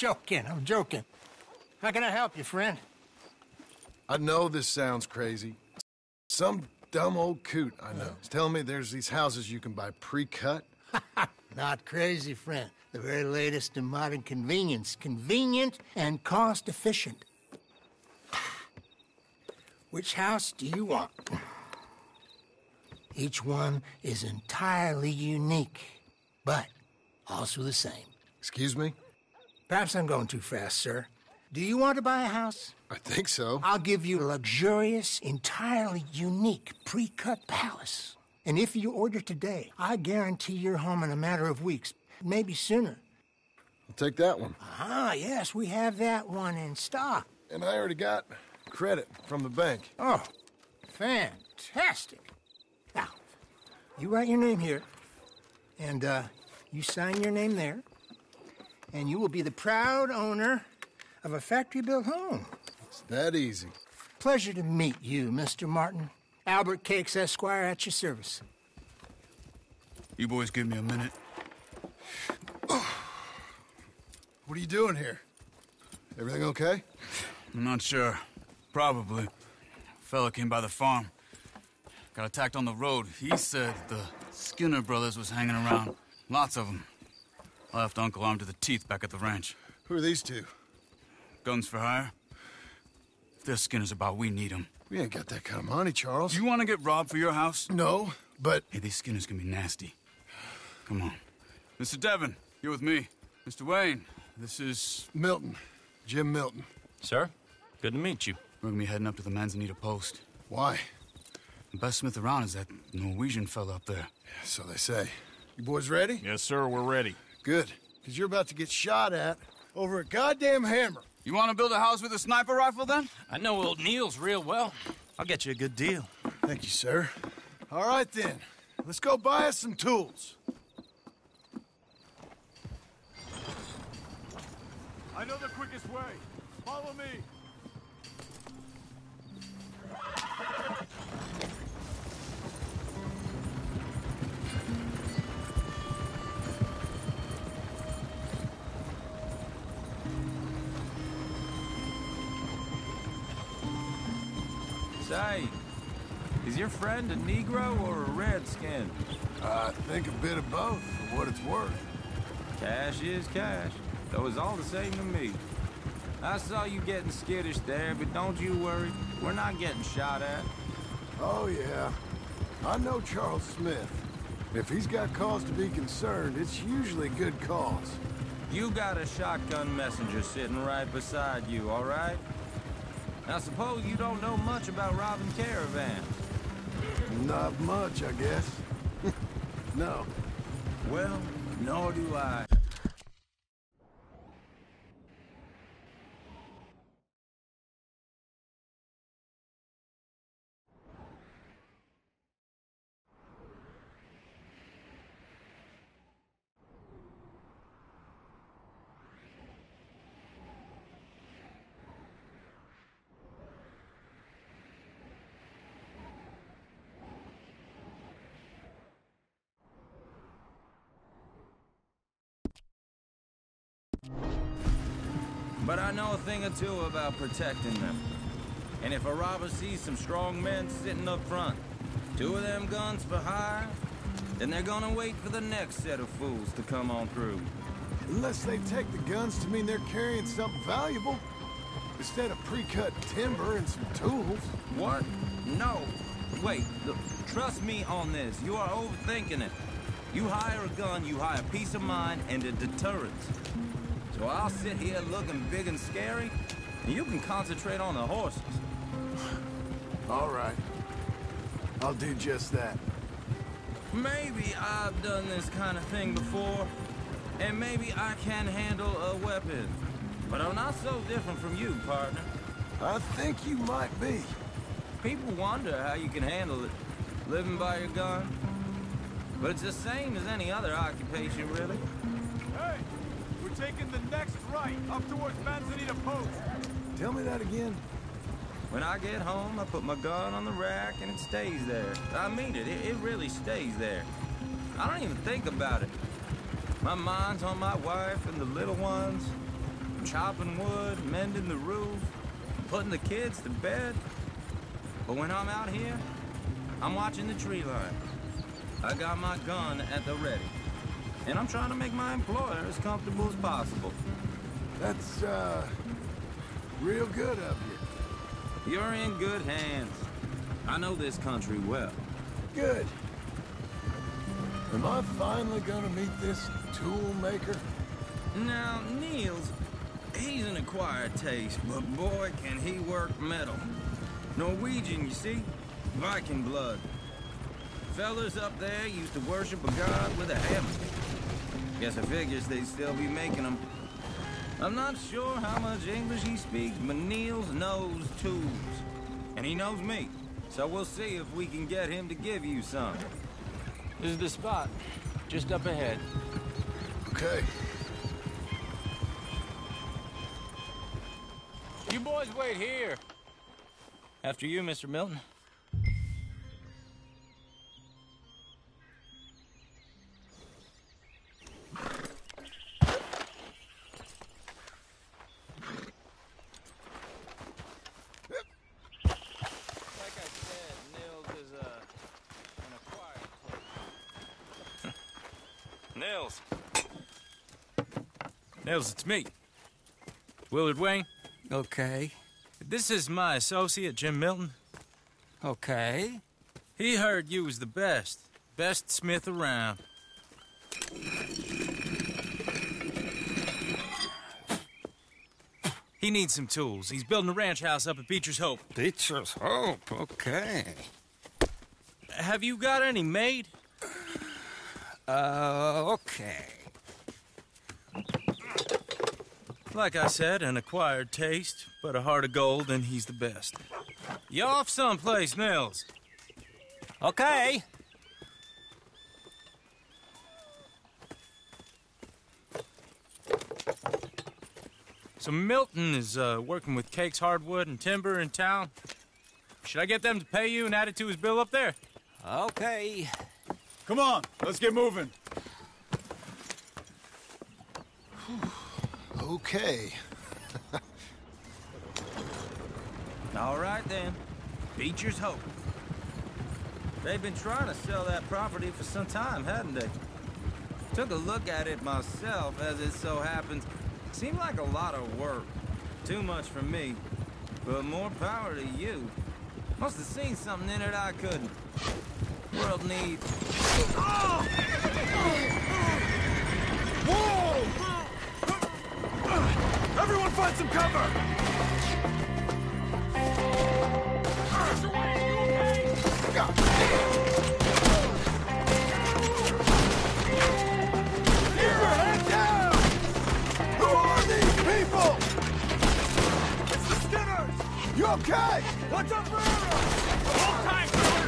I'm joking. How can I help you, friend? I know this sounds crazy. Some dumb old coot I know is telling me there's these houses you can buy pre-cut. Not crazy, friend. The very latest in modern convenience. Convenient and cost-efficient. Which house do you want? Each one is entirely unique, but also the same. Excuse me? Perhaps I'm going too fast, sir. Do you want to buy a house? I think so. I'll give you a luxurious, entirely unique pre-cut palace. And if you order today, I guarantee you're home in a matter of weeks, maybe sooner. I'll take that one. Ah, yes, we have that one in stock. And I already got credit from the bank. Oh, fantastic. Now, you write your name here, and you sign your name there, and you will be the proud owner of a factory-built home. It's that easy. Pleasure to meet you, Mr. Martin. Albert Cakes, Esquire, at your service. You boys give me a minute. What are you doing here? Everything okay? I'm not sure. Probably. Fella came by the farm. Got attacked on the road. He said the Skinner brothers was hanging around. Lots of them. I left Uncle armed to the teeth back at the ranch. Who are these two? Guns for hire? If there's Skinners about, we need them. We ain't got that kind of money, Charles. You want to get robbed for your house? No, but... Hey, these Skinners can be nasty. Come on. Mr. Devon, you're with me. Mr. Wayne, this is... Milton. Jim Milton. Sir, good to meet you. We're gonna be heading up to the Manzanita post. Why? The best smith around is that Norwegian fella up there. So they say. You boys ready? Yes, sir, we're ready. Good. Because you're about to get shot at over a goddamn hammer. You want to build a house with a sniper rifle, then? I know old Neil's real well. I'll get you a good deal. Thank you, sir. All right, then. Let's go buy us some tools. I know the quickest way. Follow me. Say, is your friend a Negro or a Redskin? I think a bit of both, for what it's worth. Cash is cash, though it's all the same to me. I saw you getting skittish there, but don't you worry. We're not getting shot at. Oh, yeah. I know Charles Smith. If he's got cause to be concerned, it's usually good cause. You got a shotgun messenger sitting right beside you, all right? Now, suppose you don't know much about robbing caravans. Not much, I guess. No. Well, nor do I. But I know a thing or two about protecting them. And if a robber sees some strong men sitting up front, 2 of them guns for hire, then they're gonna wait for the next set of fools to come on through. Unless they take the guns to mean they're carrying something valuable. Instead of pre-cut timber and some tools. What? No. Wait, look, trust me on this. You are overthinking it. You hire a gun, you hire peace of mind and a deterrence. So I'll sit here looking big and scary, and you can concentrate on the horses. All right. I'll do just that. Maybe I've done this kind of thing before, and maybe I can handle a weapon. But I'm not so different from you, partner. I think you might be. People wonder how you can handle it, living by your gun. But it's the same as any other occupation, really. Hey, we're taking the next right, up towards Manzanita Post. Tell me that again. When I get home, I put my gun on the rack and it stays there. I mean it, it really stays there. I don't even think about it. My mind's on my wife and the little ones. chopping wood, mending the roof, putting the kids to bed. But when I'm out here, I'm watching the tree line. I got my gun at the ready. And I'm trying to make my employer as comfortable as possible. That's, real good of you. You're in good hands. I know this country well. Good. Am I finally gonna meet this tool maker? Now, Niels, he's an acquired taste, but boy, can he work metal. Norwegian, you see? Viking blood. Fellas up there used to worship a god with a hammer. Guess I figures they'd still be making them. I'm not sure how much English he speaks, but Niels knows tools. And he knows me. So we'll see if we can get him to give you some. This is the spot. Just up ahead. Okay. You boys wait here. After you, Mr. Milton. Nils. Nils, it's me. Willard Wayne. Okay. This is my associate, Jim Milton. Okay. He heard you was the best. Best smith around. He needs some tools. He's building a ranch house up at Beecher's Hope. Beecher's Hope, okay. Have you got any made? Okay. Like I said, an acquired taste, but a heart of gold, and he's the best. You off someplace, Nils? Okay. So Milton is working with Cake's Hardwood and Timber in town. Should I get them to pay you and add it to his bill up there? Okay. Come on, let's get moving. Okay. All right, then. Beecher's Hope. They've been trying to sell that property for some time, hadn't they? Took a look at it myself, as it so happens. Seemed like a lot of work. Too much for me. But more power to you. Must have seen something in it I couldn't. World needs... Whoa! Everyone find some cover! God. Keep your head down! Who are these people? It's the Skinners! You okay? What's up, Ferrero? Hold tight, brother!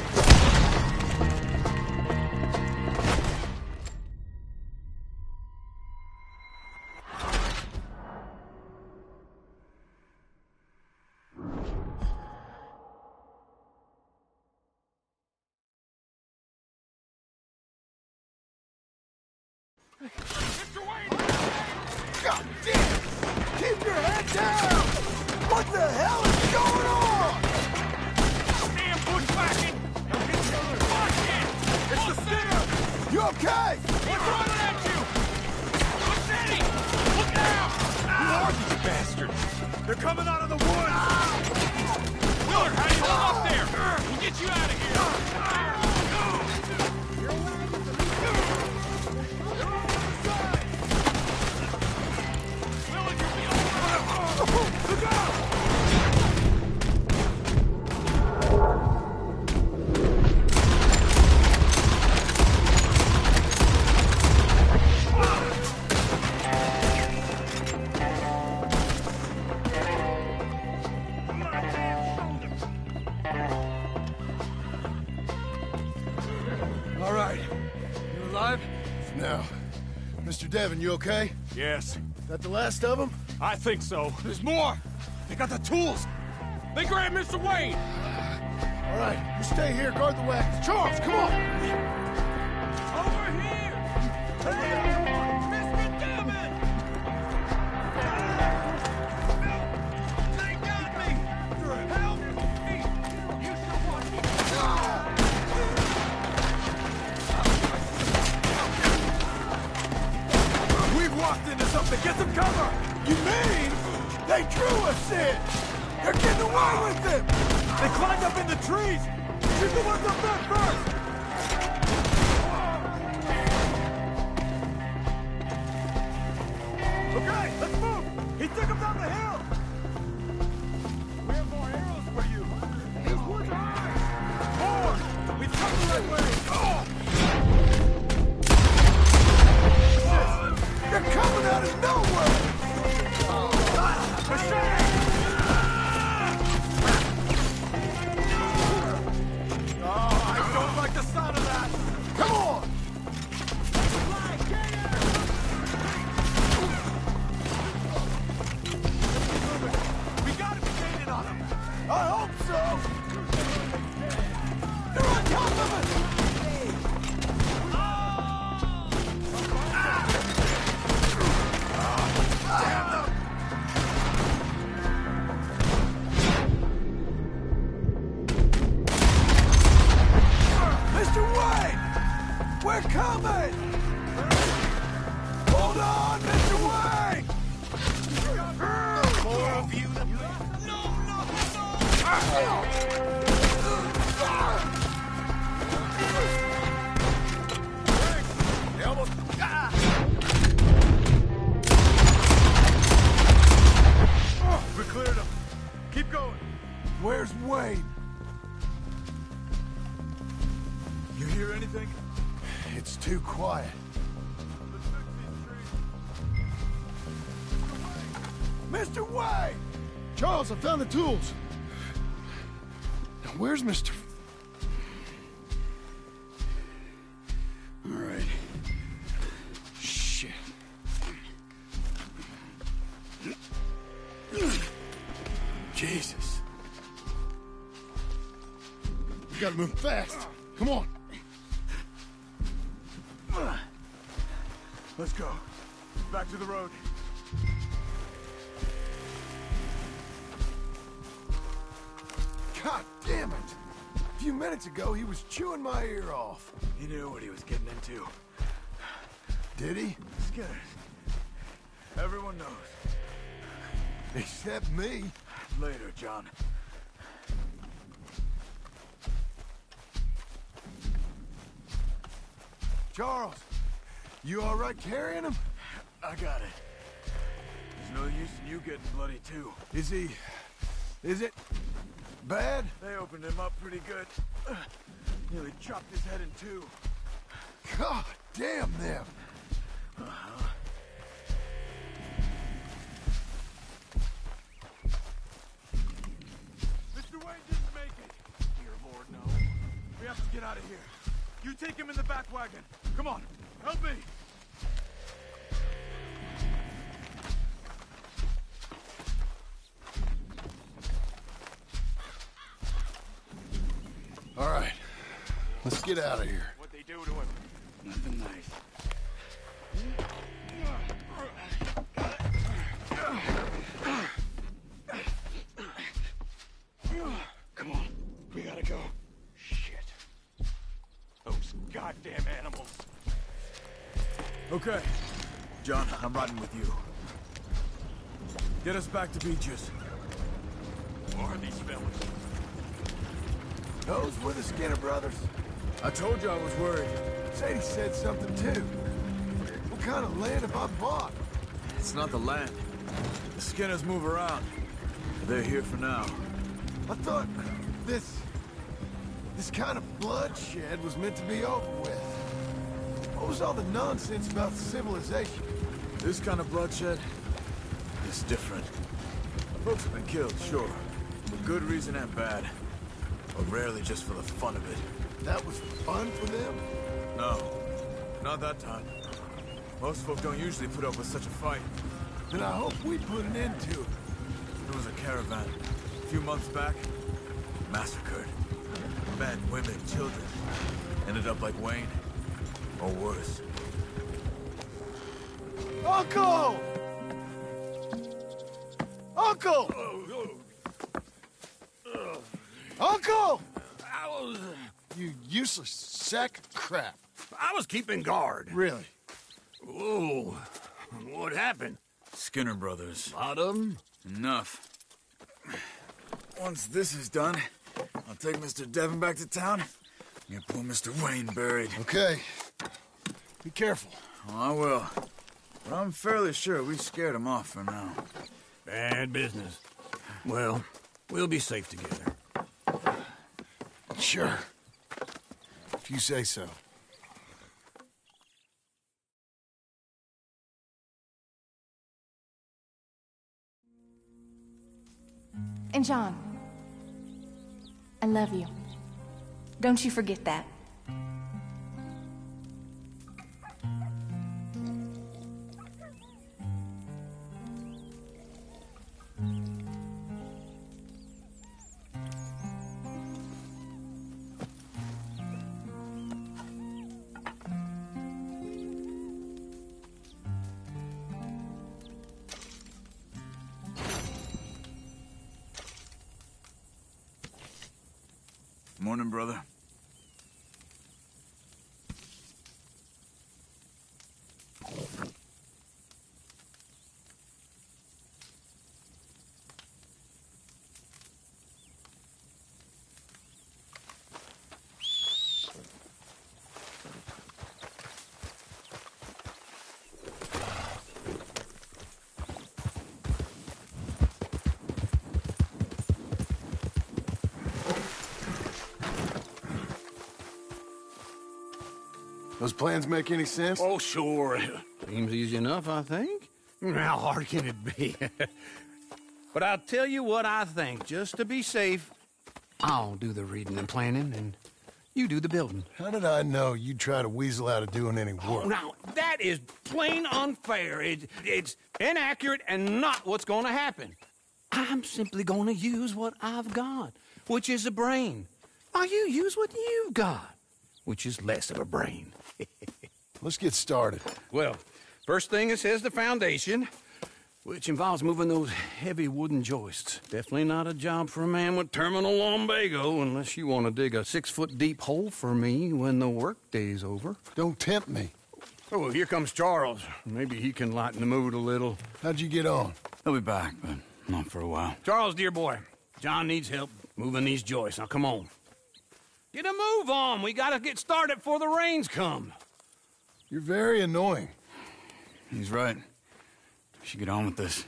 God damn! Keep your head down! What the hell is going on? Damn bushwhacking! Now get your watch it! It's the Skinner! You okay? What's running at you? City! Look out! Who are these bastards? They're coming out of the woods! Willard, how do you hold up there? We'll get you out of here! Look out! All right. You alive? Now, Mr. Devon, you okay? Yes, That the last of them? I think so. There's more! They got the tools! They grabbed Mr. Wayne! All right, you stay here, guard the wagons. Charles, come on! Over here! Hey! Mr. Devon! You mean they drew us in? They're getting away with it! They climbed up in the trees! Shoot the ones up there first! Okay, let's move! He took them down the hill! We have more arrows for you! These woods are ours! More! We've come the right way! They're coming out of nowhere! Machete! I don't like the sound of that! Come on! We gotta be gaining on them! I hope so! They're on top of us! Damn them! Mr. Wayne! We're coming! Hold on, Mr. Wayne! More of you than... They almost... We cleared them. Keep going. Where's Wayne? You hear anything? It's too quiet. Mr. Wayne! Charles, I found the tools. Now, where's Mr... All right. Shit. Jesus. We gotta move fast. Come on. Let's go. Back to the road. God damn it! A few minutes ago, he was chewing my ear off. He knew what he was getting into. Did he? Scared. Everyone knows. Except me. Later, John. Charles, you all right carrying him? I got it. There's no use in you getting bloody, too. Is he... is it... bad? They opened him up pretty good. Nearly chopped his head in two. God damn them! Mr. Wayne didn't make it. Dear Lord, no. We have to get out of here. You take him in the back wagon. Come on, help me. All right, let's get out of here. What'd they do to him? Nothing nice. Come on, we gotta go. Shit. Those goddamn animals. Okay. John, I'm riding with you. Get us back to Beaches. Who are these fellas? Those were the Skinner brothers. I told you I was worried. Sadie said something too. What kind of land have I bought? It's not the land. The Skinners move around. They're here for now. I thought this kind of bloodshed was meant to be over with. What was all the nonsense about civilization? This kind of bloodshed is different. Folks have been killed, sure. For good reason and bad. But rarely just for the fun of it. That was fun for them? No, not that time. Most folk don't usually put up with such a fight. Then I hope we put an end to it. There was a caravan. A few months back. Massacred. Men, women, children. Ended up like Wayne. Or worse. Uncle! Uncle! Uncle! You useless sack of crap. I was keeping guard. Really? Oh, what happened? Skinner Brothers. Lot of them? Enough. Once this is done, I'll take Mr. Devon back to town and get poor Mr. Wayne buried. Okay. Be careful. Oh, I will. But I'm fairly sure we scared him off for now. Bad business. Well, we'll be safe together. Sure. If you say so. And John, I love you. Don't you forget that. Morning, brother. Those plans make any sense? Oh, sure. Seems easy enough, I think. How hard can it be? But I'll tell you what I think. Just to be safe, I'll do the reading and planning, and you do the building. How did I know you'd try to weasel out of doing any work? Now, that is plain unfair. It's inaccurate and not what's going to happen. I'm simply going to use what I've got, which is a brain. While you use what you've got, which is less of a brain. Let's get started. Well, first thing it says the foundation, which involves moving those heavy wooden joists. Definitely not a job for a man with terminal lumbago, unless you want to dig a 6-foot deep hole for me when the workday's over. Don't tempt me. Oh, here comes Charles. Maybe he can lighten the mood a little. How'd you get on? He'll be back, but not for a while. Charles, dear boy, John needs help moving these joists. Now, come on. Get a move on. We gotta get started before the rains come. You're very annoying. He's right. We should get on with this.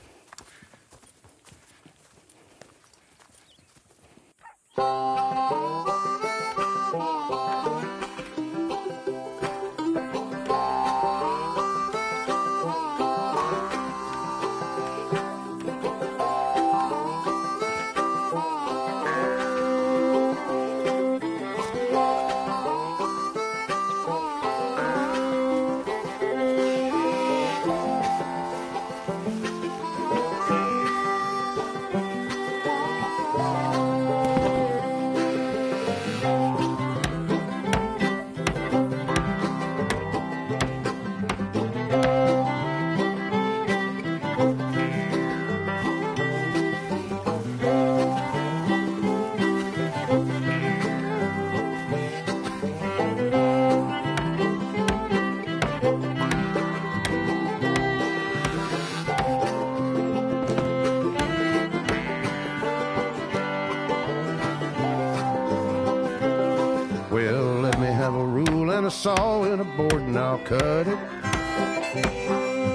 Well, let me have a rule and a saw and a board and I'll cut it.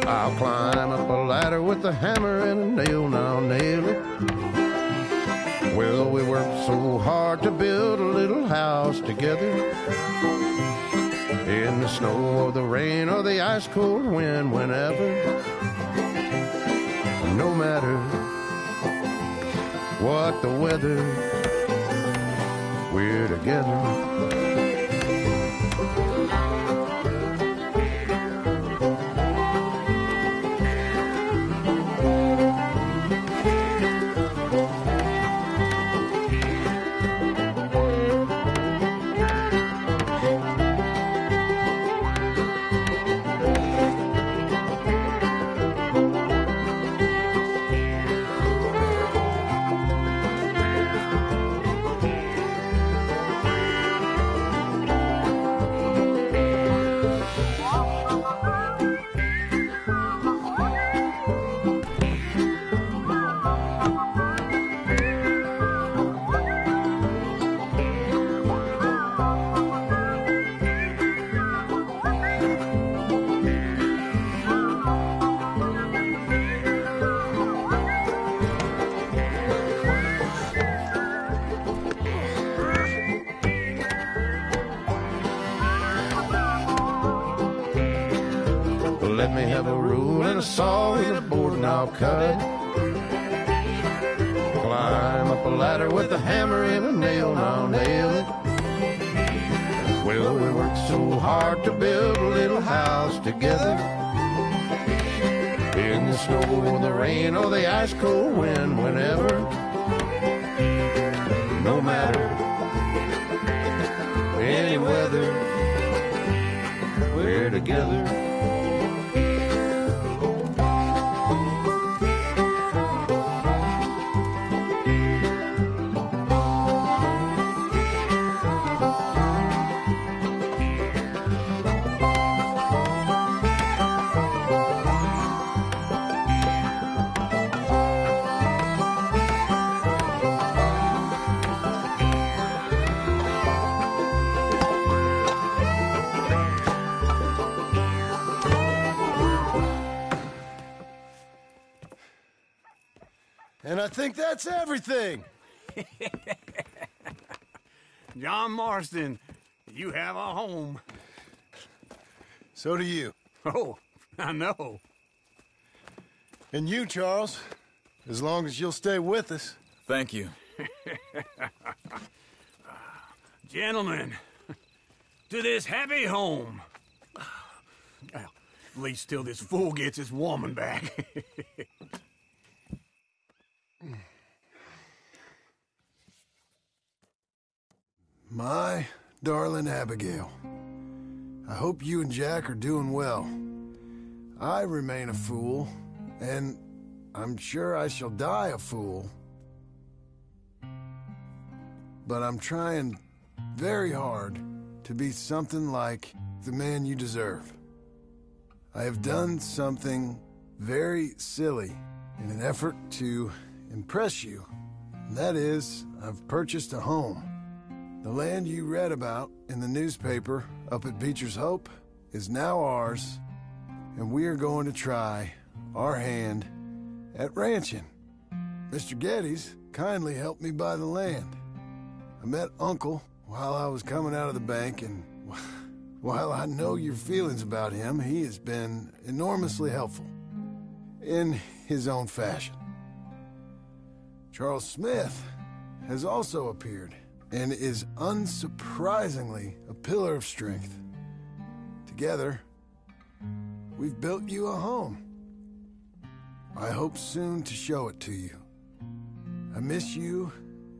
I'll climb up a ladder with a hammer and a nail and I'll nail it. Well, we worked so hard to build a little house together. In the snow or the rain or the ice cold wind, whenever. No matter what the weather, we're together. I'll cut it. Climb up a ladder with a hammer and a nail, and I'll nail it. Well, we worked so hard to build a little house together. In the snow or the rain or the ice cold wind, whenever. No matter any weather, we're together. And I think that's everything. John Marston, you have a home. So do you. Oh, I know. And you, Charles, as long as you'll stay with us. Thank you. Gentlemen, to this happy home. Well, at least till this fool gets his woman back. My darling Abigail, I hope you and Jack are doing well. I remain a fool, and I'm sure I shall die a fool. But I'm trying very hard to be something like the man you deserve. I have done something very silly in an effort to impress you. And that is, I've purchased a home. The land you read about in the newspaper up at Beecher's Hope is now ours, and we are going to try our hand at ranching. Mr. Geddes kindly helped me buy the land. I met Uncle while I was coming out of the bank, and while I know your feelings about him, he has been enormously helpful in his own fashion. Charles Smith has also appeared and is unsurprisingly a pillar of strength. Together, we've built you a home. I hope soon to show it to you. I miss you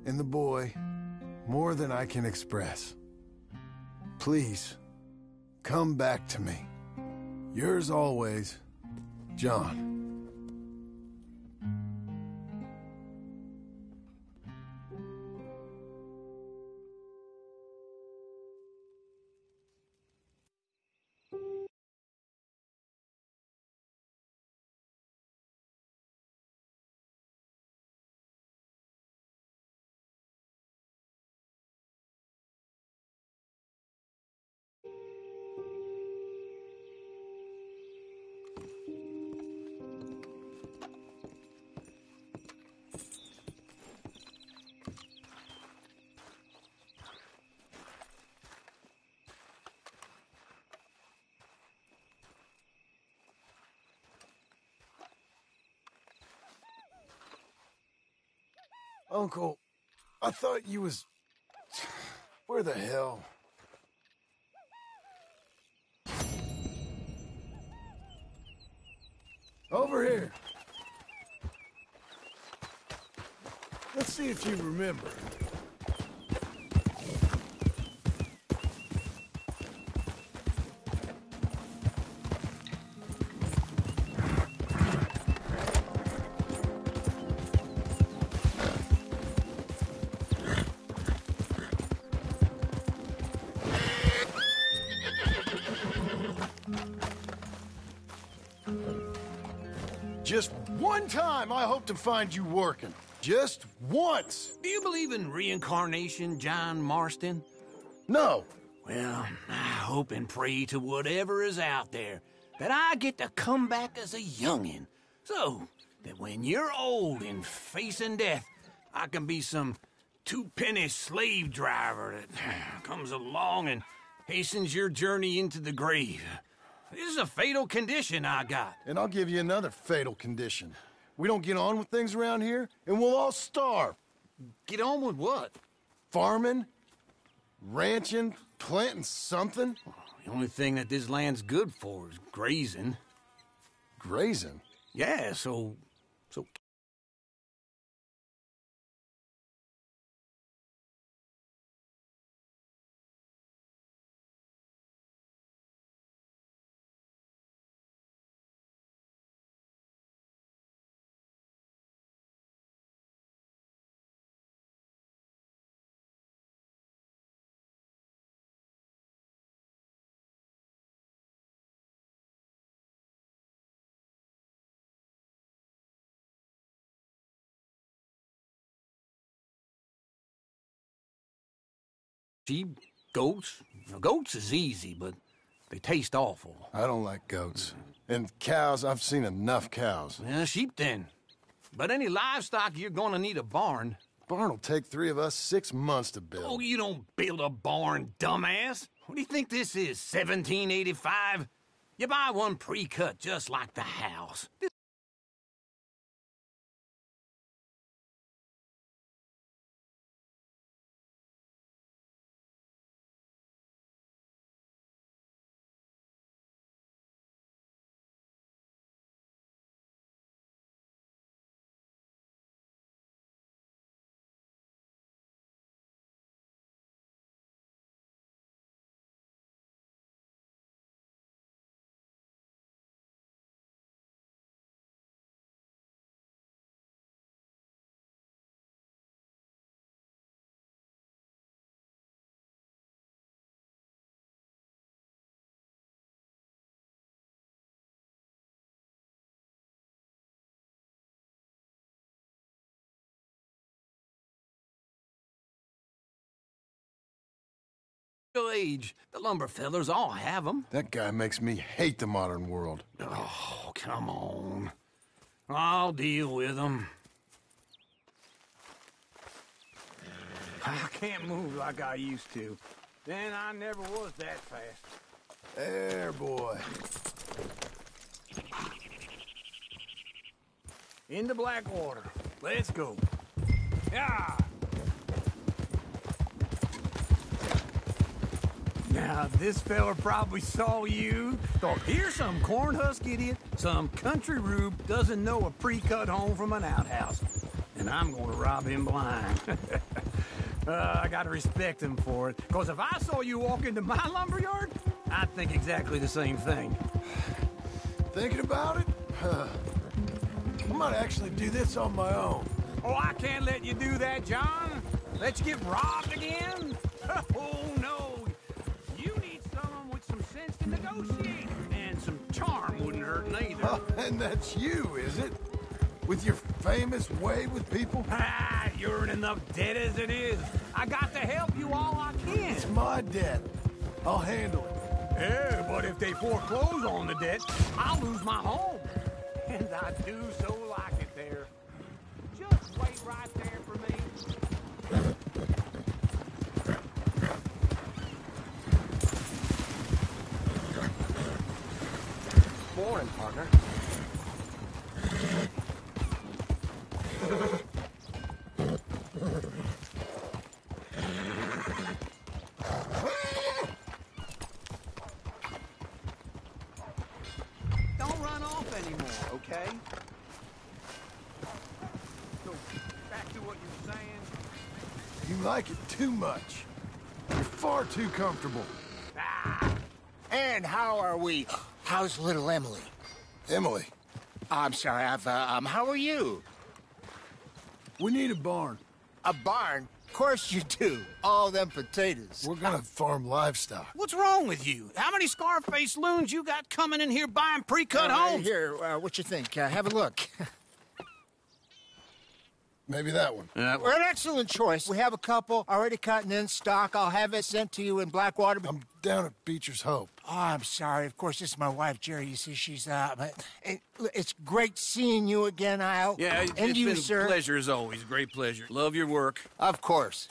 and the boy more than I can express. Please, come back to me. Yours always, John. Uncle, I thought you was... Where the hell? Over here. Let's see if you remember. Just one time I hope to find you working. Just once. Do you believe in reincarnation, John Marston? No. Well, I hope and pray to whatever is out there that I get to come back as a youngin', so that when you're old and facing death, I can be some two-penny slave driver that comes along and hastens your journey into the grave. This is a fatal condition I got. And I'll give you another fatal condition. We don't get on with things around here, and we'll all starve. Get on with what? Farming, ranching, planting something. The only thing that this land's good for is grazing. Grazing? Yeah, so... Sheep, goats. Now, goats is easy, but they taste awful. I don't like goats. And cows, I've seen enough cows. Yeah, sheep then. But any livestock, you're gonna need a barn. Barn will take 3 of us 6 months to build. Oh, you don't build a barn, dumbass. What do you think this is, 1785? You buy one pre-cut just like the house. Age. The lumber fellers all have them. That guy makes me hate the modern world. Oh, come on. I'll deal with them. I can't move like I used to. Then I never was that fast. There, boy. Into Blackwater. Let's go. Yeah. Now, this fella probably saw you, thought, here's some cornhusk idiot, some country rube doesn't know a pre-cut home from an outhouse. And I'm gonna rob him blind. I gotta respect him for it, because if I saw you walk into my lumberyard, I'd think exactly the same thing. Thinking about it? I might actually do this on my own. Oh, I can't let you do that, John. Let you get robbed again? Oh, no. To negotiate, and some charm wouldn't hurt neither. Oh, and that's you, is it? With your famous way with people? Ah, you're in enough debt as it is. I got to help you all I can. It's my debt. I'll handle it. Yeah, but if they foreclose on the debt, I'll lose my home. And I do so like it there. Just wait right there for me. Morning, partner. Don't run off anymore, okay? So, back to what you're saying. You like it too much. You're far too comfortable. And how are we? How's little Emily? Emily. I'm sorry, how are you? We need a barn. A barn? Of course you do. All them potatoes. We're gonna farm livestock. What's wrong with you? How many Scarface loons you got coming in here buying pre-cut homes? Here, what you think? Have a look. Maybe that one. We're an excellent choice. We have a couple already cut and in stock. I'll have it sent to you in Blackwater. I'm down at Beecher's Hope. Oh, I'm sorry. Of course, this is my wife, Jerry. You see, she's but it's great seeing you again, Al. Yeah, and it's you, been sir. a pleasure as always. Great pleasure. Love your work. Of course.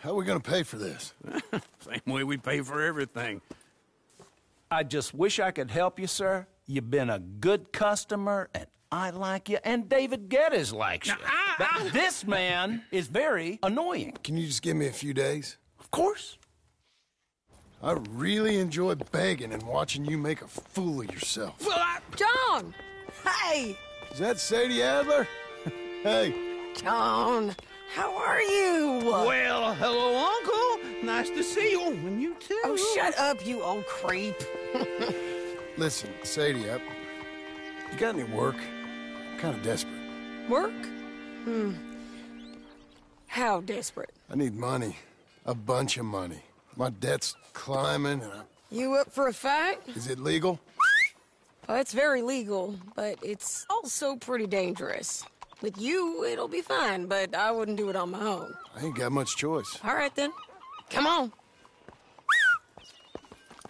How are we gonna pay for this? Same way we pay for everything. I just wish I could help you, sir, You've been a good customer, and I like you, and David Geddes likes you. But this man is very annoying. Can you just give me a few days? Of course. I really enjoy begging and watching you make a fool of yourself. Well, John! Hey! Is that Sadie Adler? Hey. John, how are you? Well, hello, Uncle. Nice to see you. And you too. Oh, shut up, you old creep. Listen, Sadie, you got any work? I'm kind of desperate. Work? How desperate? I need money. A bunch of money. My debt's climbing and You up for a fight? Is it legal? Well, it's very legal, but it's also pretty dangerous. With you, it'll be fine, but I wouldn't do it on my own. I ain't got much choice. All right, then. Come on.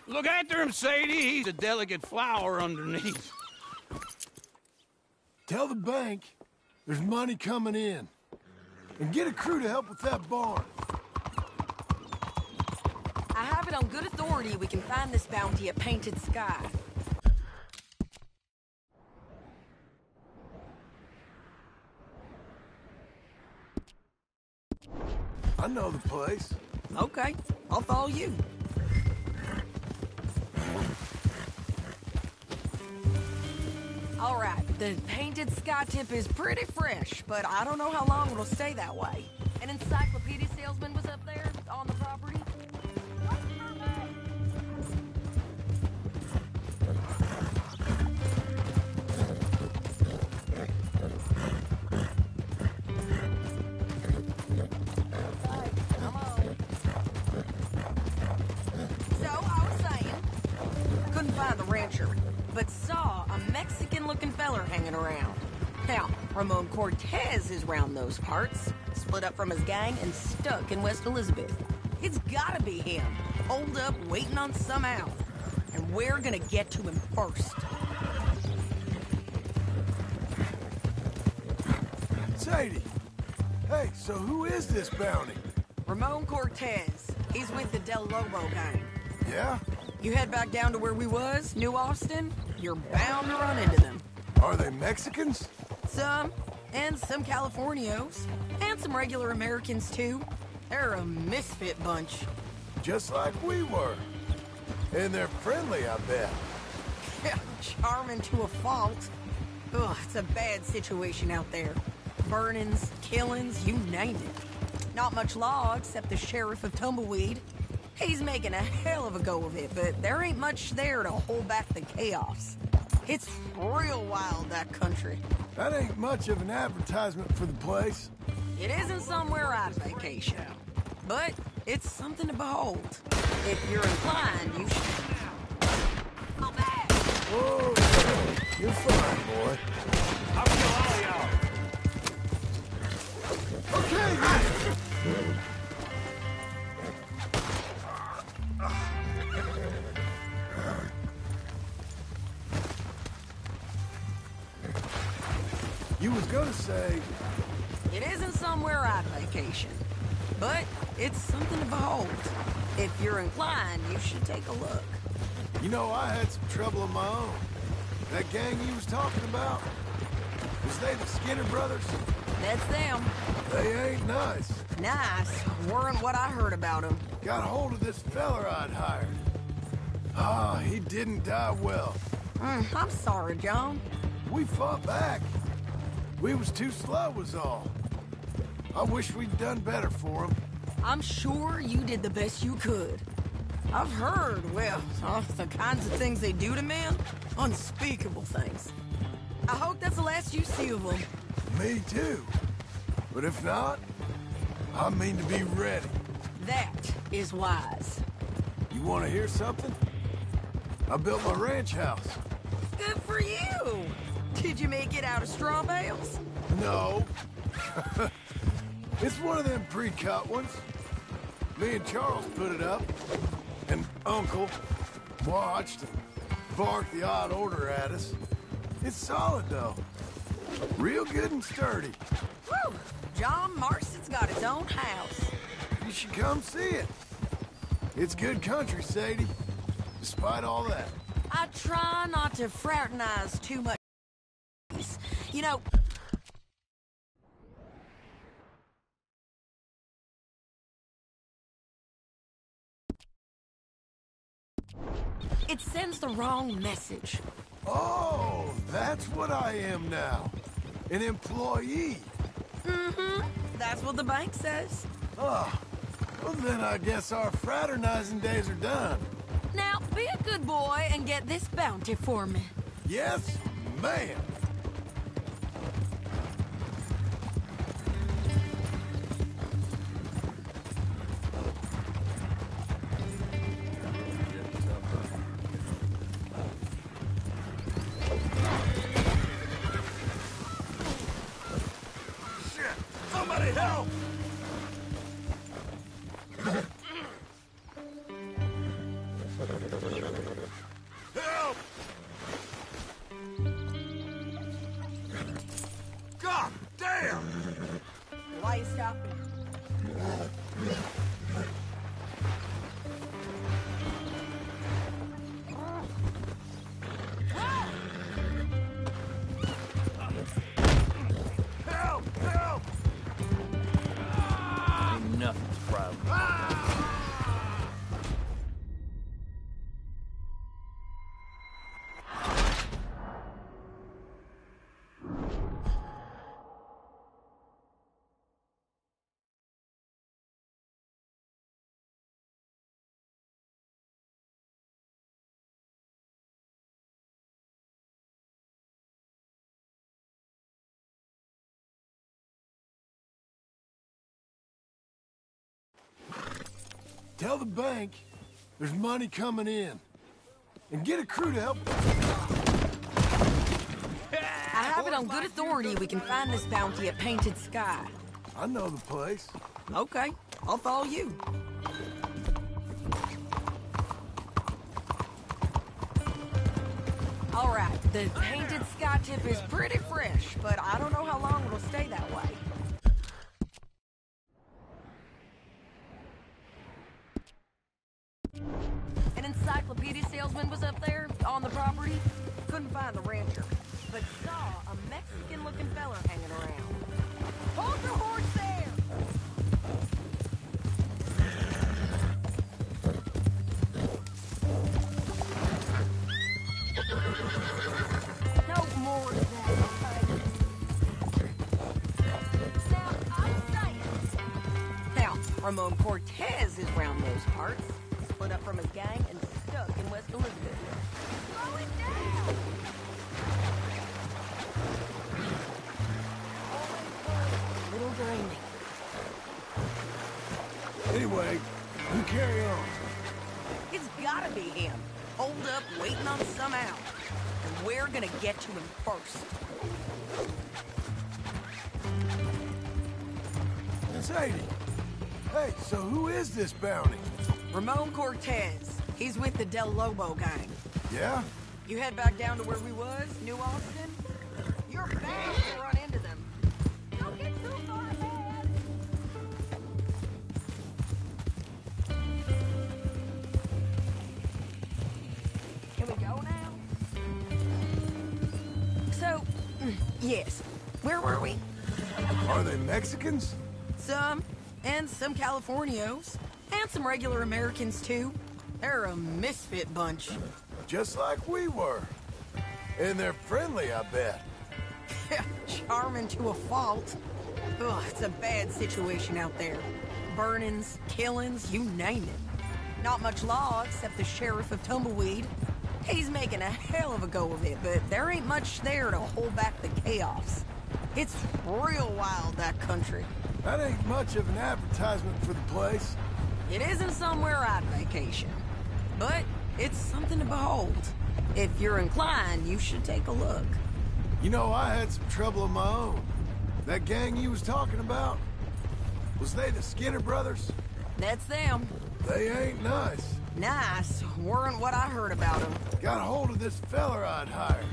Look after him, Sadie. He's a delicate flower underneath. Tell the bank there's money coming in. And get a crew to help with that barn. I have it on good authority we can find this bounty at Painted Sky. I know the place. Okay, I'll follow you. All right, the Painted Sky tip is pretty fresh, but I don't know how long it'll stay that way. An encyclopedia salesman was up there on the property. But saw a Mexican-looking feller hanging around. Now, Ramon Cortez is round those parts, split up from his gang and stuck in West Elizabeth. It's gotta be him, holed up waiting on some out. And we're gonna get to him first. Sadie! Hey, so who is this bounty? Ramon Cortez. He's with the Del Lobo gang. Yeah? You head back down to where we was, New Austin, you're bound to run into them. Are they Mexicans? Some, and some Californios, and some regular Americans too. They're a misfit bunch. Just like we were. And they're friendly, I bet. Charming to a fault. Ugh, it's a bad situation out there. Burnings, killings, you name it. Not much law except the sheriff of Tumbleweed. He's making a hell of a go of it, but there ain't much there to hold back the chaos. It's real wild, that country. That ain't much of an advertisement for the place. It isn't somewhere I'd vacation, but it's something to behold. If you're inclined, you should... Not bad. Whoa, you're fine, boy. I'll kill all y'all. Okay, then. You was gonna say... It isn't somewhere I'd vacation, but it's something to behold. If you're inclined, you should take a look. You know, I had some trouble of my own. That gang you was talking about, was they the Skinner brothers? That's them. They ain't nice. Nice weren't what I heard about them. Got hold of this feller I'd hired. Ah, he didn't die well. I'm sorry, John. We fought back. We was too slow was all. I wish we'd done better for him. I'm sure you did the best you could. I've heard, well, the kinds of things they do to men. Unspeakable things. I hope that's the last you see of them. Me too. But if not, I mean to be ready. That is wise. You want to hear something? I built my ranch house. Good for you. Did you make it out of straw bales? No. It's one of them pre-cut ones. Me and Charles put it up, and Uncle watched and barked the odd order at us. It's solid, though. Real good and sturdy. Whew! John Marston's got his own house. You should come see it. It's good country, Sadie. Despite all that. I try not to fraternize too much. You know... It sends the wrong message. Oh, that's what I am now. An employee. Mm-hmm. That's what the bank says. Oh, well then I guess our fraternizing days are done. Now, be a good boy and get this bounty for me. Yes, ma'am. Somebody help! Help! God damn! Why are you stopping? Help! Help! Ain't nothing's proud. Tell the bank there's money coming in. And get a crew to help. I have it on good authority we can find this bounty at Painted Sky. I know the place. Okay, I'll follow you. All right, the Painted Sky tip is pretty fresh, but I don't know how long it'll stay that way. An encyclopedia salesman was up there on the property. Couldn't find the rancher, but saw a Mexican-looking fella hanging around. Hold your horse there! No more of that, okay? Now, I'm saying. Now, Ramon Cortez is round those parts. Split up from his gang and stuck in West Elizabeth. Slow it down! Little dreaming. Anyway, you carry on. It's gotta be him. Hold up, waiting on some out. And we're gonna get to him first. It's 80. Hey, so who is this bounty? Ramon Cortez. He's with the Del Lobo gang. Yeah? You head back down to where we was, New Austin? You're bound to run into them. Don't get too far ahead. Can we go now? So, yes. Where were we? Are they Mexicans? Some, and some Californios. And some regular Americans, too. They're a misfit bunch. Just like we were. And they're friendly, I bet. Charming to a fault. Ugh, it's a bad situation out there. Burnings, killings, you name it. Not much law except the sheriff of Tumbleweed. He's making a hell of a go of it, but there ain't much there to hold back the chaos. It's real wild, that country. That ain't much of an advertisement for the place. It isn't somewhere I'd vacation. But it's something to behold. If you're inclined, you should take a look. You know, I had some trouble of my own. That gang you was talking about, was they the Skinner brothers? That's them. They ain't nice. Nice weren't what I heard about them. Got a hold of this feller I'd hired.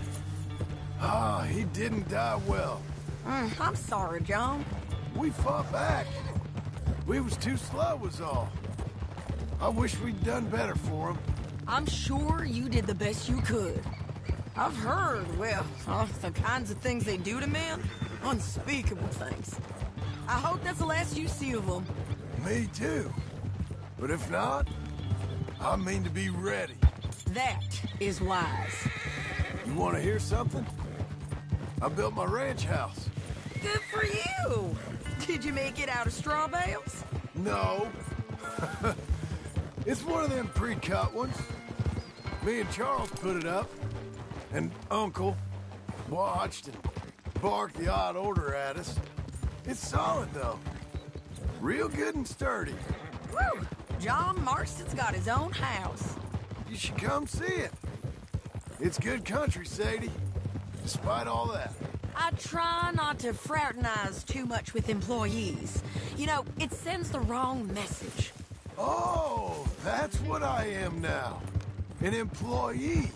Ah, he didn't die well. I'm sorry, John. We fought back. We was too slow was all. I wish we'd done better for him. I'm sure you did the best you could. I've heard, well, the kinds of things they do to men. Unspeakable things. I hope that's the last you see of them. Me too. But if not, I mean to be ready. That is wise. You want to hear something? I built my ranch house. Good for you. Did you make it out of straw bales? No. It's one of them pre-cut ones. Me and Charles put it up, and Uncle watched and barked the odd order at us. It's solid, though. Real good and sturdy. Woo! John Marston's got his own house. You should come see it. It's good country, Sadie, despite all that. I try not to fraternize too much with employees. You know, it sends the wrong message. Oh, that's what I am now. An employee.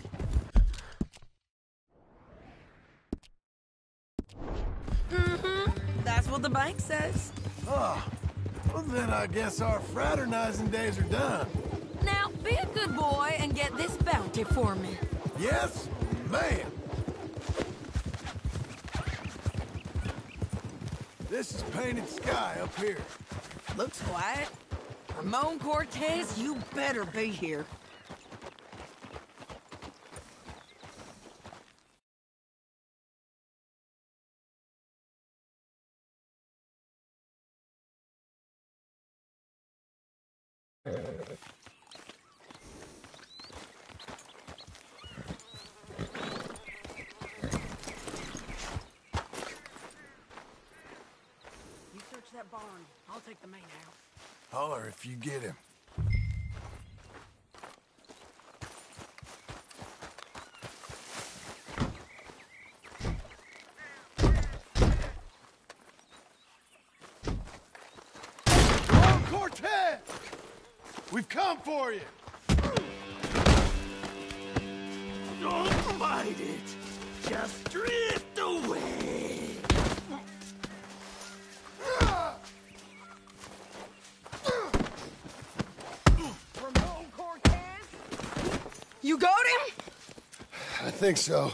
Mm-hmm. That's what the bank says. Oh, well then I guess our fraternizing days are done. Now, be a good boy and get this bounty for me. Yes, ma'am. This is Painted Sky up here. Looks quiet. Ramon Cortez, you better be here. That barn. I'll take the main house. Holler if you get him. Ramon Cortez! We've come for you! Don't fight it! Just drift away! You got him? I think so.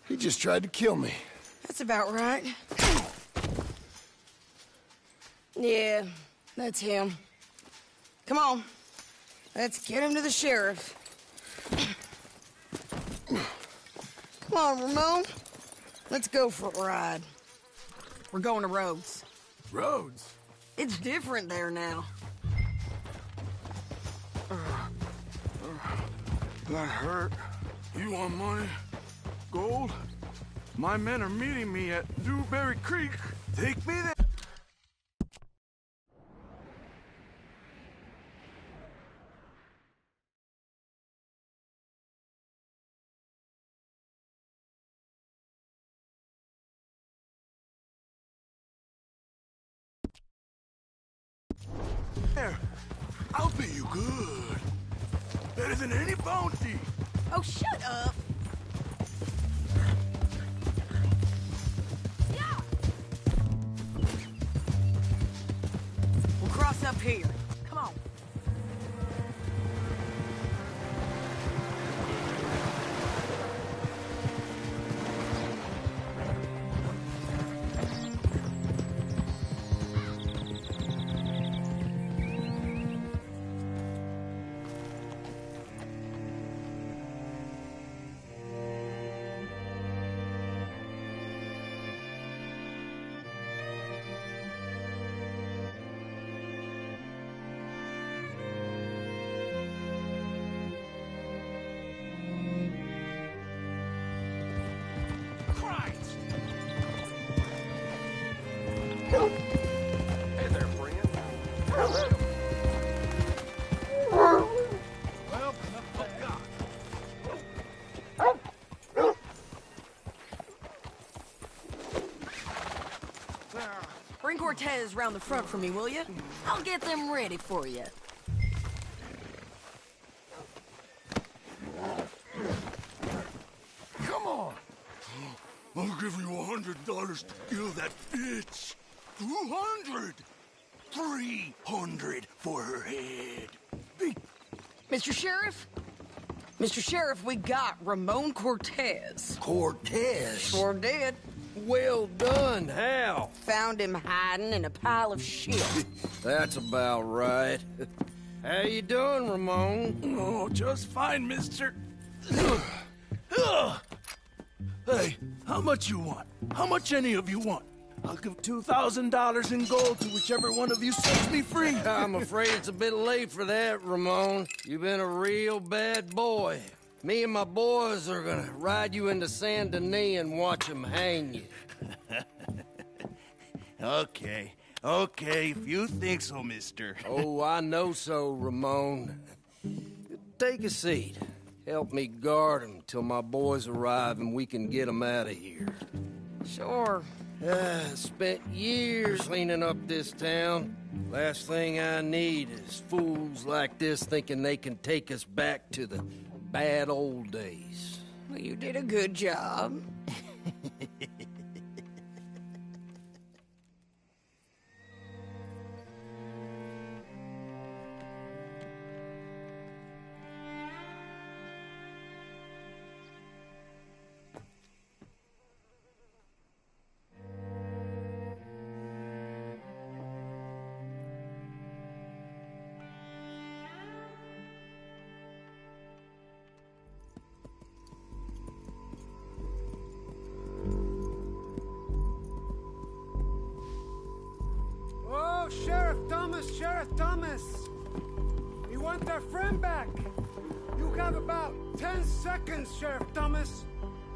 He just tried to kill me. That's about right. Yeah, that's him. Come on. Let's get him to the sheriff. Come on, Ramon. Let's go for a ride. We're going to Rhodes. Rhodes? It's different there now. That hurt. You want money? Gold? My men are meeting me at Dewberry Creek. Take me there. There. I'll pay you good. Better than any bounty. Oh, shut up. Yeah. We'll cross up here. Come on. Hey there, friend. Well, Bring Cortez round the front for me, will you? I'll get them ready for you. Come on. I'll give you $100 to kill that bitch. 200. 300 for her head. Mr. Sheriff, Mr. Sheriff, we got Ramon Cortez. Cortez? Sure did. Well done. How? Found him hiding in a pile of shit. That's about right. How you doing, Ramon? Oh, just fine, mister. Hey, how much you want? How much any of you want? I'll give $2,000 in gold to whichever one of you sets me free. I'm afraid it's a bit late for that, Ramon. You've been a real bad boy. Me and my boys are gonna ride you into Saint Denis and watch them hang you. Okay, if you think so, mister. Oh, I know so, Ramon. Take a seat. Help me guard them till my boys arrive and we can get them out of here. Sure. Spent years cleaning up this town. Last thing I need is fools like this thinking they can take us back to the bad old days. Well, you did a good job. Sheriff Thomas! We want our friend back! You have about 10 seconds, Sheriff Thomas,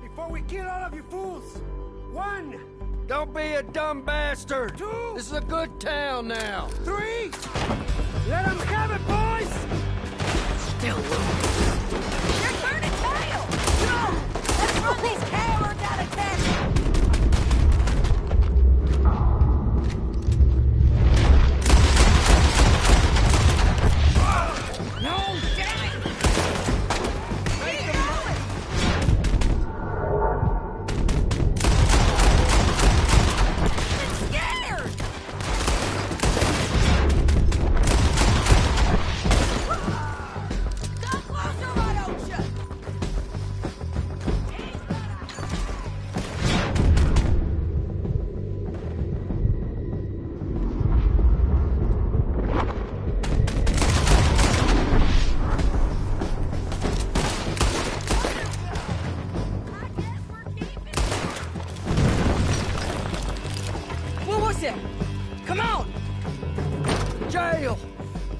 before we kill all of you fools! 1! Don't be a dumb bastard! 2! This is a good town now! 3! Let them have it, boys! Still loose. You're burning tail! Go! Let's run these cowards out of town! Come on! Jail!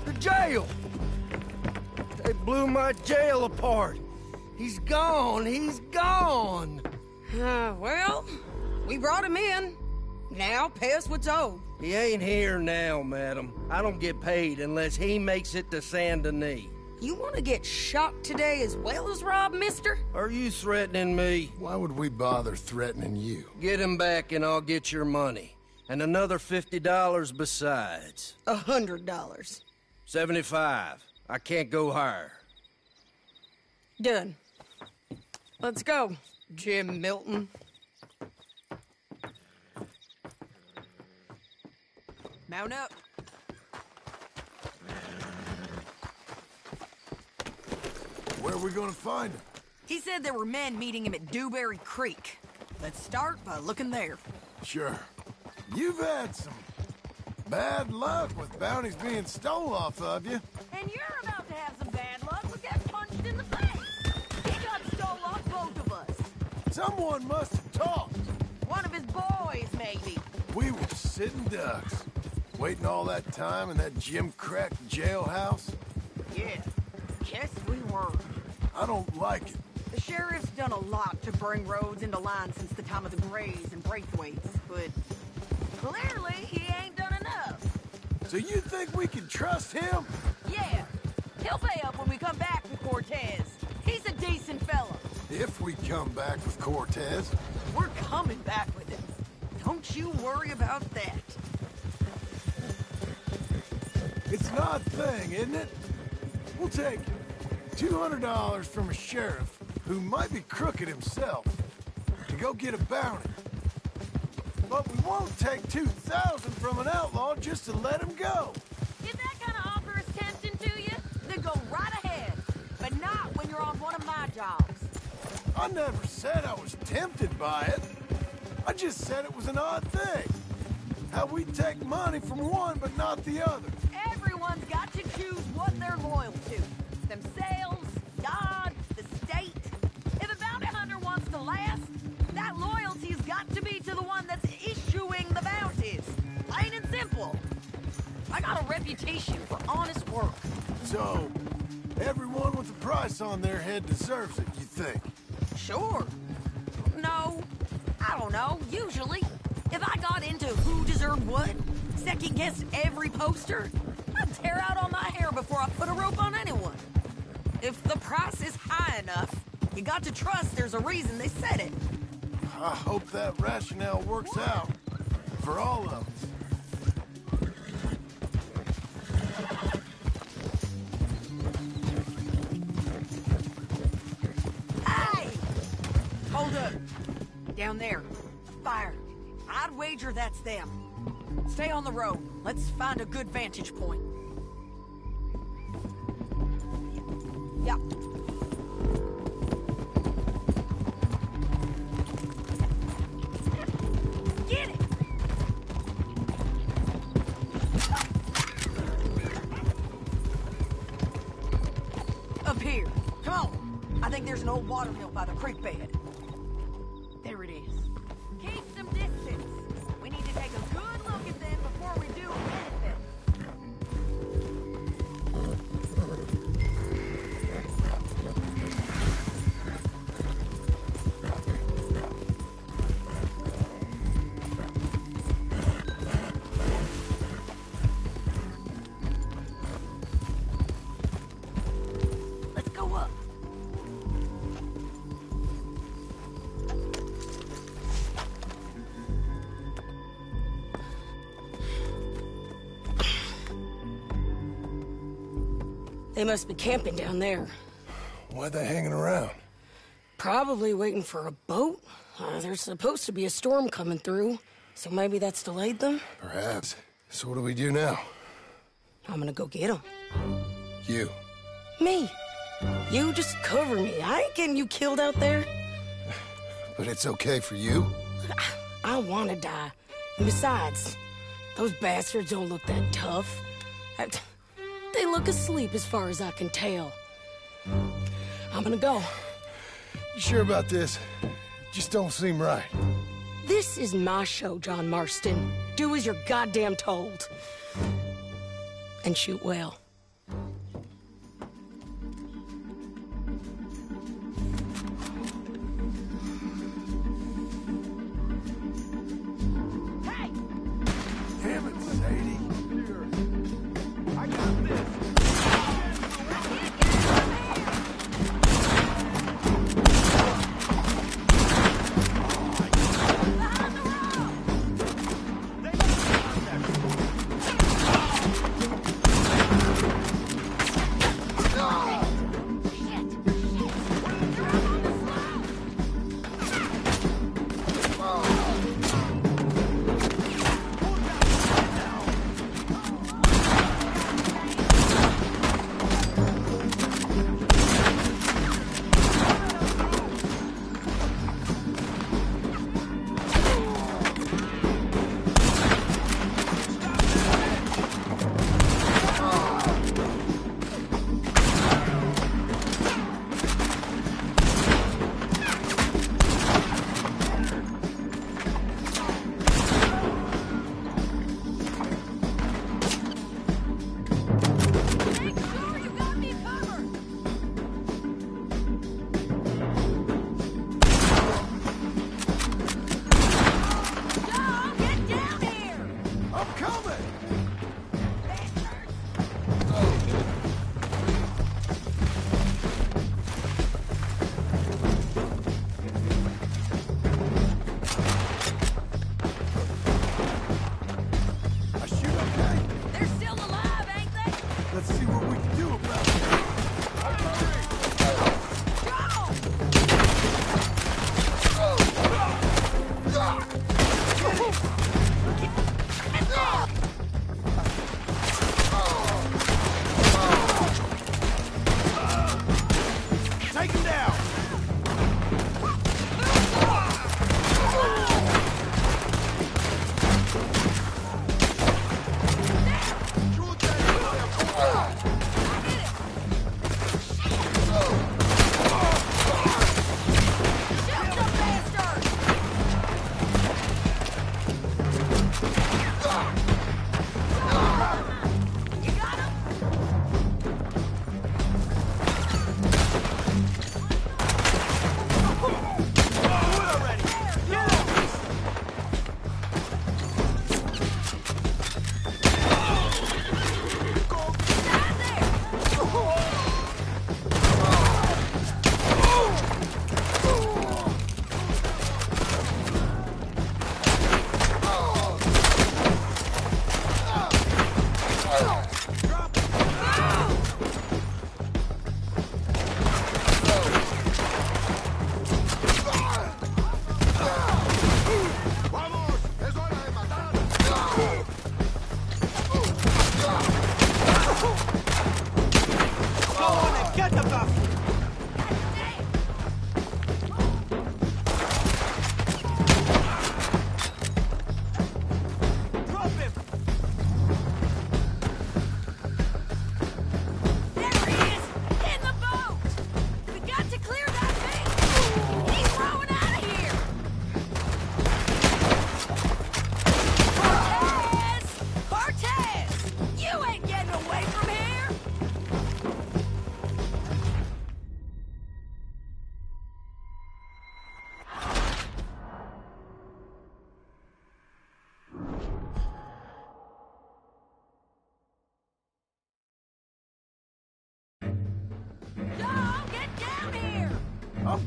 The jail! They blew my jail apart. He's gone! He's gone! Well, we brought him in. Now pay us what's owed. He ain't here now, madam. I don't get paid unless he makes it to Saint Denis. You want to get shot today as well as Rob, mister? Are you threatening me? Why would we bother threatening you? Get him back and I'll get your money. And another $50 besides. $100. 75. I can't go higher. Done. Let's go, Jim Milton. Mount up. Where are we gonna find him? He said there were men meeting him at Dewberry Creek. Let's start by looking there. Sure. You've had some bad luck with bounties being stole off of you. And you're about to have some bad luck with getting punched in the face. He got stole off both of us. Someone must have talked. One of his boys, maybe. We were sitting ducks, waiting all that time in that gim-crack jailhouse. Yeah, guess we were. I don't like it. The sheriff's done a lot to bring roads into line since the time of the Grays and Braithwaites, but clearly he ain't done enough. So you think we can trust him? Yeah. He'll pay up when we come back with Cortez. He's a decent fella. If we come back with Cortez. We're coming back with him. Don't you worry about that. It's an odd thing, isn't it? We'll take $200 from a sheriff who might be crooked himself to go get a bounty. But we won't take $2,000 from an outlaw just to let him go. If that kind of offer is tempting to you, then go right ahead. But not when you're you're on one of my jobs. I never said I was tempted by it. I just said it was an odd thing. How we take money from one but not the other. Everyone's got to choose what they're loyal to. Themselves, God, the state. If a bounty hunter wants to last, that loyalty's got to be to the one that's issuing the bounties. Plain and simple. I got a reputation for honest work. So, everyone with a price on their head deserves it, you think? Sure. No. I don't know. Usually. If I got into who deserved what, second-guessed every poster, I'd tear out all my hair before I put a rope on anyone. If the price is high enough, you got to trust there's a reason they said it. I hope that rationale works out. For all of us. Hey! Hold up. Down there. Fire. I'd wager that's them. Stay on the road. Let's find a good vantage point. Yeah. Get it! Up here. Come on. I think there's an old water mill by the creek bed. There it is. Keep some distance. We need to take a good look at them before we do anything. Let's go up. They must be camping down there. Why are they hanging around? Probably waiting for a boat. There's supposed to be a storm coming through, so maybe that's delayed them? Perhaps. So what do we do now? I'm gonna go get them. You. Me. You just cover me. I ain't getting you killed out there. But it's okay for you? I want to die. And besides, those bastards don't look that tough. They look asleep as far as I can tell. I'm gonna go. You sure about this? Just don't seem right. This is my show, John Marston. Do as you're goddamn told. And shoot well. Hey! Damn it, Sadie. I got this.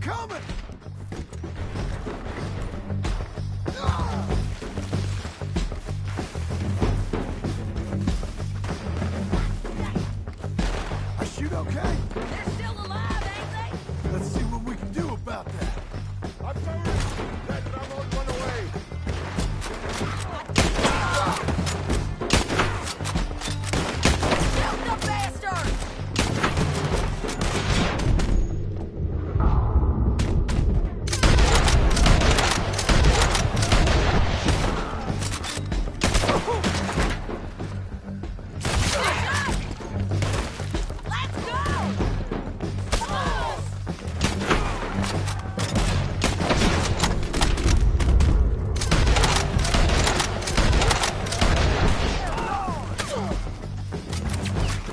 coming! I shoot okay? They're still alive, ain't they? Let's see what we can do about that. I'm sorry. Let Ramon run away. Shoot the bastard! Let's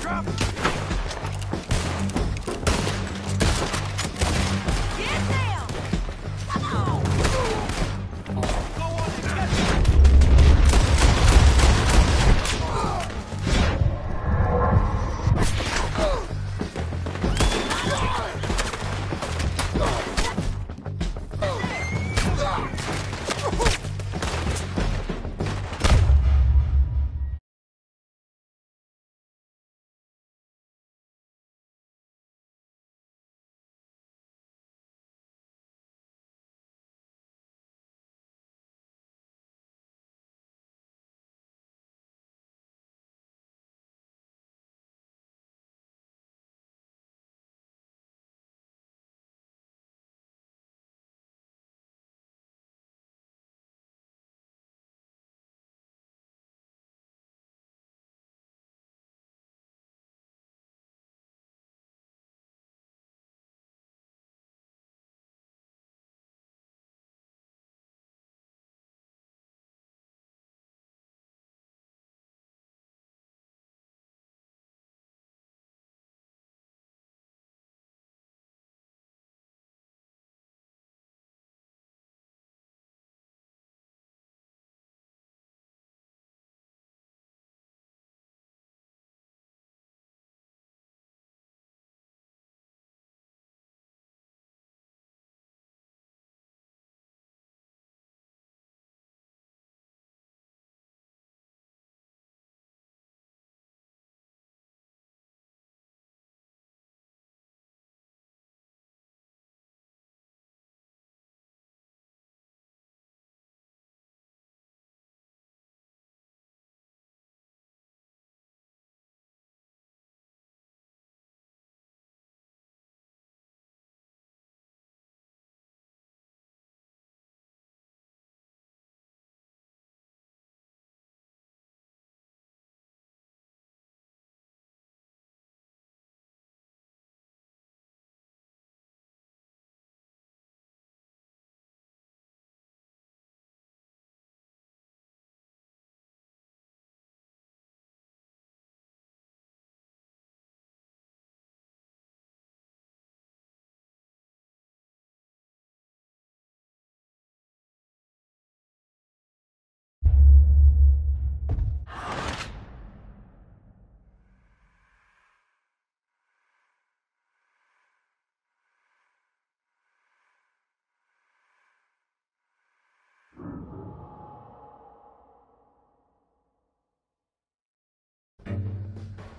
Drop! get down! Come on!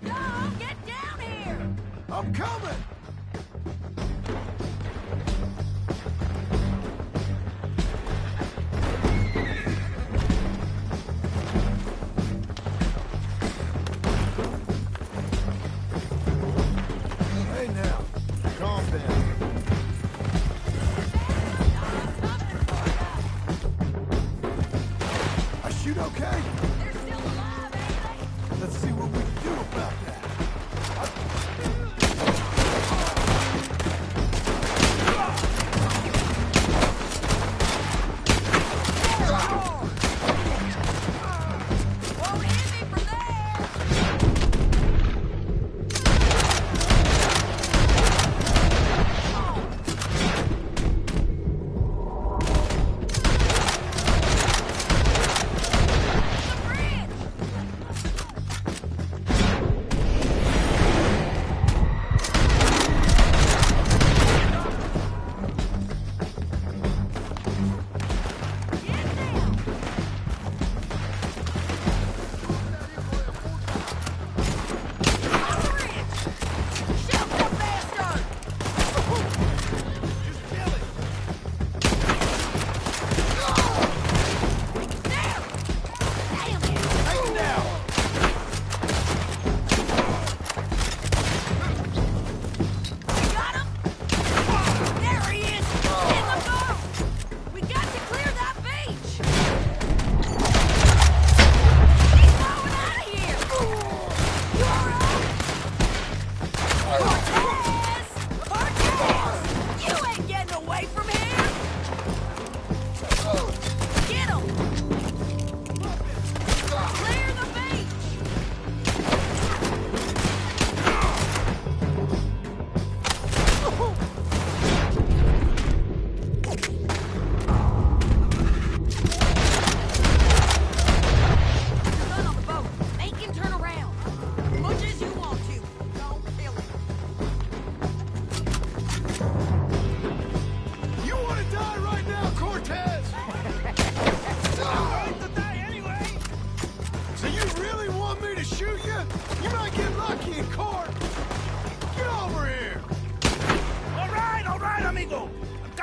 John, get down here! I'm coming! Hey now, calm down. I shoot okay? They're still alive, ain't they? Let's see what we can do about that. Won't hit me from there! The bridge!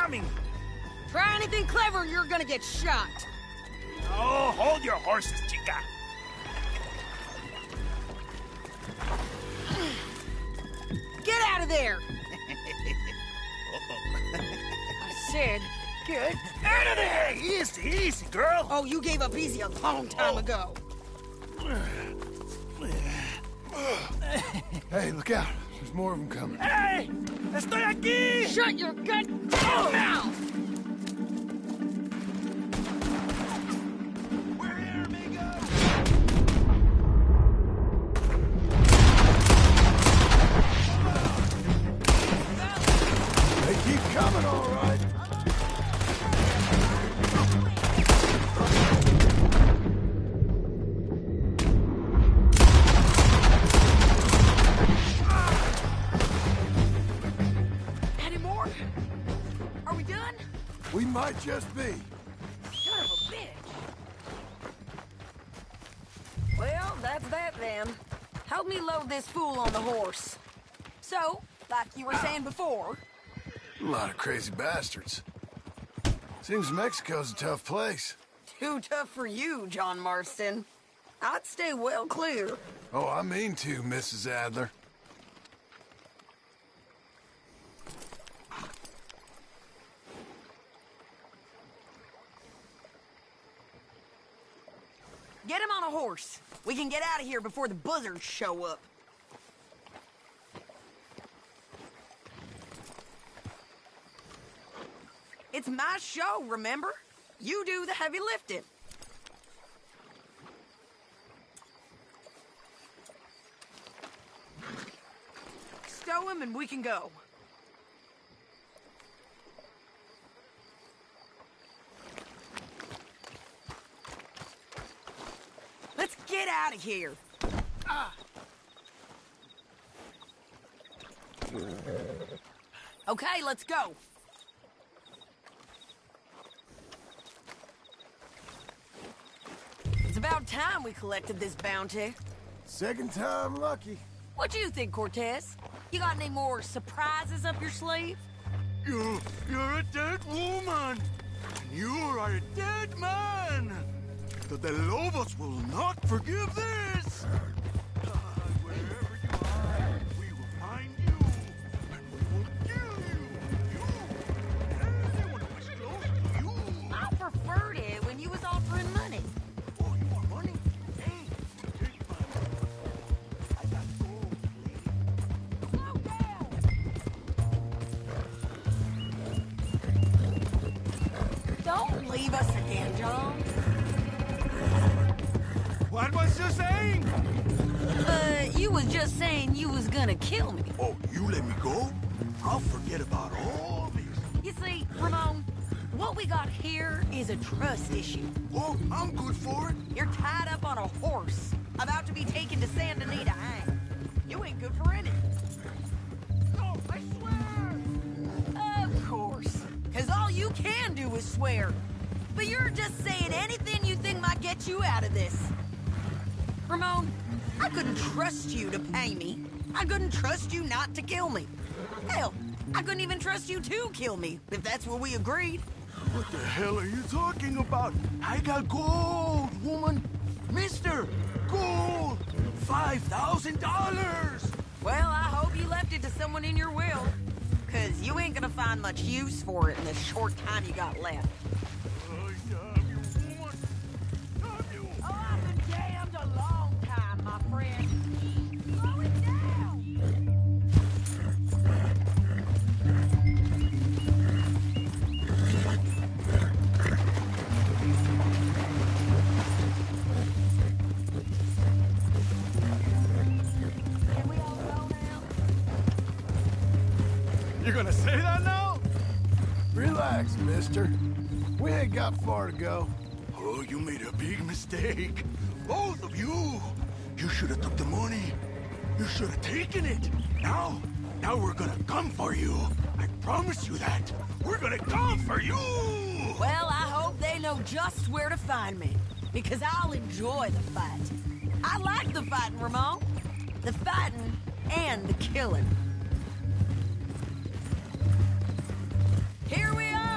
coming! Try anything clever, you're gonna get shot. Oh, hold your horses, chica. Get out of there! I said, get out of there! Easy, easy, girl. Oh, you gave up easy a long time ago. Hey, look out. There's more of them coming. Hey! Estoy aquí! Shut your goddamn mouth! They keep coming, all right. Any more? Are we done? We might just be. Son of a bitch. Well, that's that then. Help me load this fool on the horse. So, like you were saying before... A lot of crazy bastards. Seems Mexico's a tough place. Too tough for you, John Marston. I'd stay well clear. Oh, I mean to, Mrs. Adler. Get him on a horse. We can get out of here before the buzzards show up. It's my show, remember? You do the heavy lifting. Stow him and we can go. Let's get out of here. Okay, let's go. It's about time we collected this bounty. Second time lucky. What do you think, Cortez? You got any more surprises up your sleeve? You're a dead woman. You are a dead man. The De Lobos will not forgive this. Wherever you are, we will find you, and we will kill you. You and anyone who is close to you. I preferred it when you was offering money. Oh, you want money? Hey, take my money. I got gold, lady. Don't leave us again, John. What was you saying? You was just saying you was gonna kill me. Oh, you let me go? I'll forget about all this. You see, Ramon, what we got here is a trust issue. Oh, I'm good for it. You're tied up on a horse, about to be taken to Santa Anita to hang. You ain't good for anything. No, I swear. Of course, because all you can do is swear. But you're just saying anything you think might get you out of this. Ramon, I couldn't trust you to pay me. I couldn't trust you not to kill me. Hell, I couldn't even trust you to kill me, if that's what we agreed. What the hell are you talking about? I got gold, woman. Mister, gold. $5,000. Well, I hope you left it to someone in your will. Because you ain't gonna find much use for it in the short time you got left. Oh, I've been damned a long time, my friend. Slow it down! Can we all go now? You gonna say that now? Relax, mister. We ain't got far to go. Oh, you made a big mistake. Both of you. You should have took the money. You should have taken it. Now we're gonna come for you. I promise you that. We're gonna come for you. Well, I hope they know just where to find me. Because I'll enjoy the fight. I like the fighting, Ramon. The fighting and the killing. Here we are!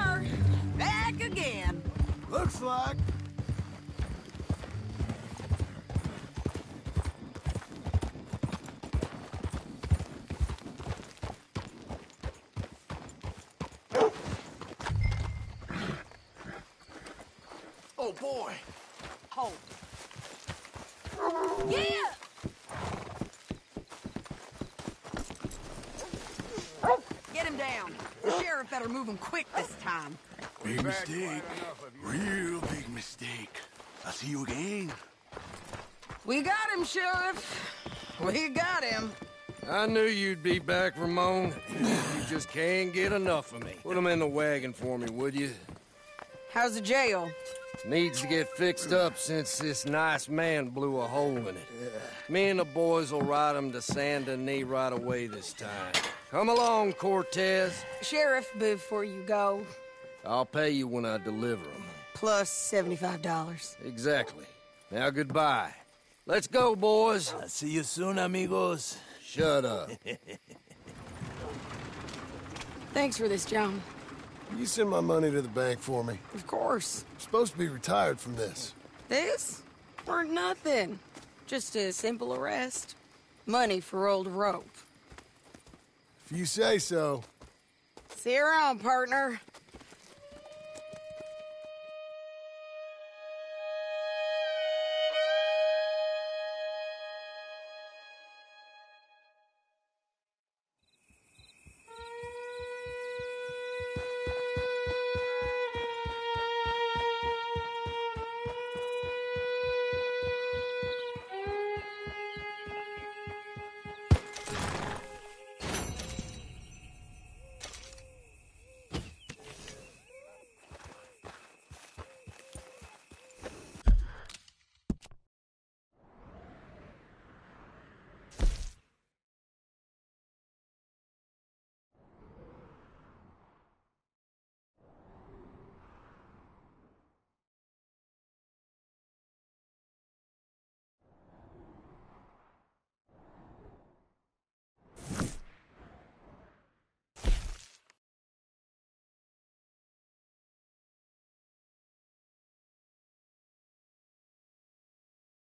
Looks like. Oh, boy. Hold. Yeah! Get him down. The sheriff better move him quick this time. Big mistake. Real big mistake. I'll see you again. We got him, Sheriff. We got him. I knew you'd be back, Ramon. You just can't get enough of me. Put him in the wagon for me, would you? How's the jail? Needs to get fixed up since this nice man blew a hole in it. Me and the boys will ride him to Saint Denis right away this time. Come along, Cortez. Sheriff, before you go, I'll pay you when I deliver him. plus $75. Exactly. Now goodbye. Let's go, boys. I'll see you soon, amigos. Shut up. Thanks for this, John. You send my money to the bank for me. Of course. I'm supposed to be retired from this. This? Weren't nothing. Just a simple arrest. Money for old rope. If you say so. See you around, partner.